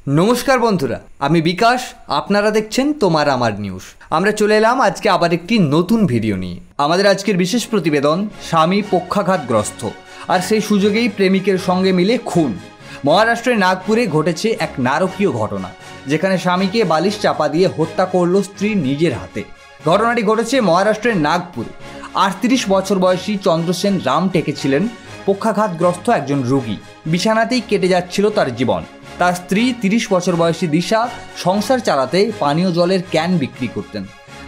নমস্কার বন্ধুরা, আমি বিকাশ। আপনারা দেখছেন তোমার আমার নিউজ। আমরা চলে এলাম আজকে আবার একটি নতুন ভিডিও নিয়ে। আমাদের আজকের বিশেষ প্রতিবেদন, স্বামী পক্ষাঘাতগ্রস্ত আর সেই সুযোগেই প্রেমিকের সঙ্গে মিলে খুন। মহারাষ্ট্রের নাগপুরে ঘটেছে এক নারকীয় ঘটনা, যেখানে স্বামীকে বালিশ চাপা দিয়ে হত্যা করল স্ত্রী নিজের হাতে। ঘটনাটি ঘটেছে মহারাষ্ট্রের নাগপুরে। 38 বছর বয়সী চন্দ্রসেন রাম টেকে ছিলেন পক্ষাঘাতগ্রস্ত একজন রোগী। বিছানাতেই কেটে যাচ্ছিল তার জীবন। তার স্ত্রী 30 বছর বয়সী দিশা সংসার চালাতে পানীয় জলের ক্যান বিক্রি করতেন।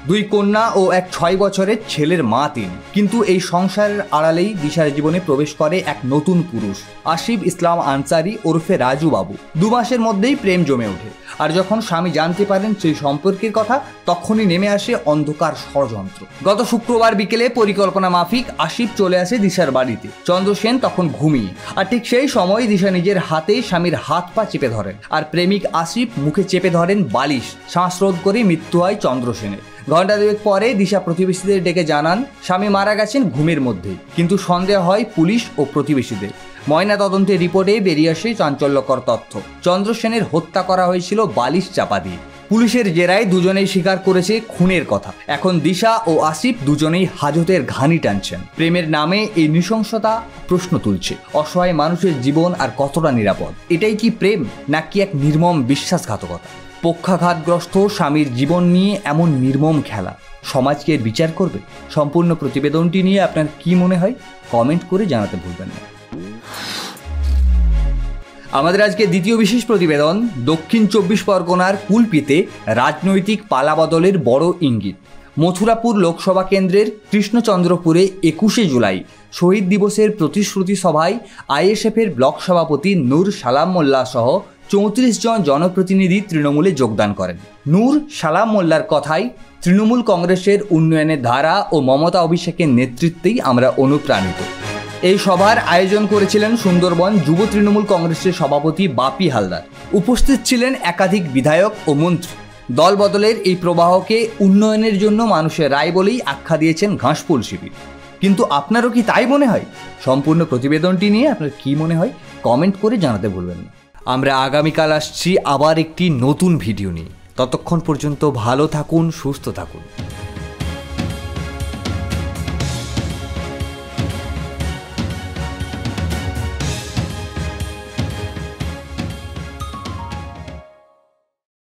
2 কন্যা ও এক 6 বছরের ছেলের মা তিনি। কিন্তু এই সংসারের আড়ালেই দিশার জীবনে প্রবেশ করে এক নতুন পুরুষ, আসিফ ইসলাম আনসারি ওরফে রাজু বাবু। 2 মাসের মধ্যেই প্রেম জমে ওঠে। আর যখন স্বামী জানতে পারেন সেই সম্পর্কের কথা, তখনই নেমে আসে অন্ধকার ষড়যন্ত্র। গত শুক্রবার বিকেলে পরিকল্পনা মাফিক আসিফ চলে আসে দিশার বাড়িতে। চন্দ্রসেন তখন ঘুমিয়ে, আর ঠিক সেই সময় দিশা নিজের হাতে স্বামীর হাত পা চেপে ধরেন, আর প্রেমিক আসিফ মুখে চেপে ধরেন বালিশ। শ্বাসরোধ করে মৃত্যু হয় চন্দ্রসেনের। ঘণ্টা 2 পরে দিশা প্রতিবেশীদের ডেকে জানান স্বামী মারা গেছেন ঘুমের মধ্যেই। কিন্তু সন্দেহ হয় পুলিশ ও প্রতিবেশীদের। ময়না তদন্তের রিপোর্টে বেরিয়ে আসে চাঞ্চল্যকর তথ্য। চন্দ্রসেনের হত্যা করা হয়েছিল বালিশ চাপা দিয়ে। পুলিশের জেরায় দুজনেই স্বীকার করেছে খুনের কথা। এখন দিশা ও আসিফ দুজনেই হাজতের ঘানি টানছেন। প্রেমের নামে এই নৃশংসতা প্রশ্ন তুলছে, অসহায় মানুষের জীবন আর কতটা নিরাপদ? এটাই কি প্রেম, নাকি এক নির্মম বিশ্বাসঘাতকতা? পক্ষাঘাতগ্রস্ত স্বামীর জীবন নিয়ে এমন নির্মম খেলা, সমাজ কি এর বিচার করবে? সম্পূর্ণ প্রতিবেদনটি নিয়ে আপনার কি মনে হয়, কমেন্ট করে জানাতে ভুলবেন না। আমাদের আজকে দ্বিতীয় বিশেষ প্রতিবেদন, দক্ষিণ 24 পরগনার কুলপিতে রাজনৈতিক পালাবদলের বড় ইঙ্গিত। মথুরাপুর লোকসভা কেন্দ্রের কৃষ্ণচন্দ্রপুরে 21শে জুলাই শহীদ দিবসের প্রতিশ্রুতি সভায় আইএসএফের ব্লক সভাপতি নূর সালাম মোল্লা সহ 34 জন জনপ্রতিনিধি তৃণমূলে যোগদান করেন। নূর সালাম মোল্লার কথায়, তৃণমূল কংগ্রেসের উন্নয়নের ধারা ও মমতা অভিষেকের নেতৃত্বেই আমরা অনুপ্রাণিত। এই সভার আয়োজন করেছিলেন সুন্দরবন যুব তৃণমূল কংগ্রেসের সভাপতি বাপি হালদার। উপস্থিত ছিলেন একাধিক বিধায়ক ও মন্ত্রী। দল বদলের এই প্রবাহকে উন্নয়নের জন্য মানুষের রায় বলেই আখ্যা দিয়েছেন ঘাসফুল শিবির। কিন্তু আপনারও কি তাই মনে হয়? সম্পূর্ণ প্রতিবেদনটি নিয়ে আপনার কি মনে হয়, কমেন্ট করে জানাতে ভুলবেন না। আমরা আগামীকাল আসছি আবার একটি নতুন ভিডিও নিয়ে। ততক্ষণ পর্যন্ত ভালো থাকুন, সুস্থ থাকুন।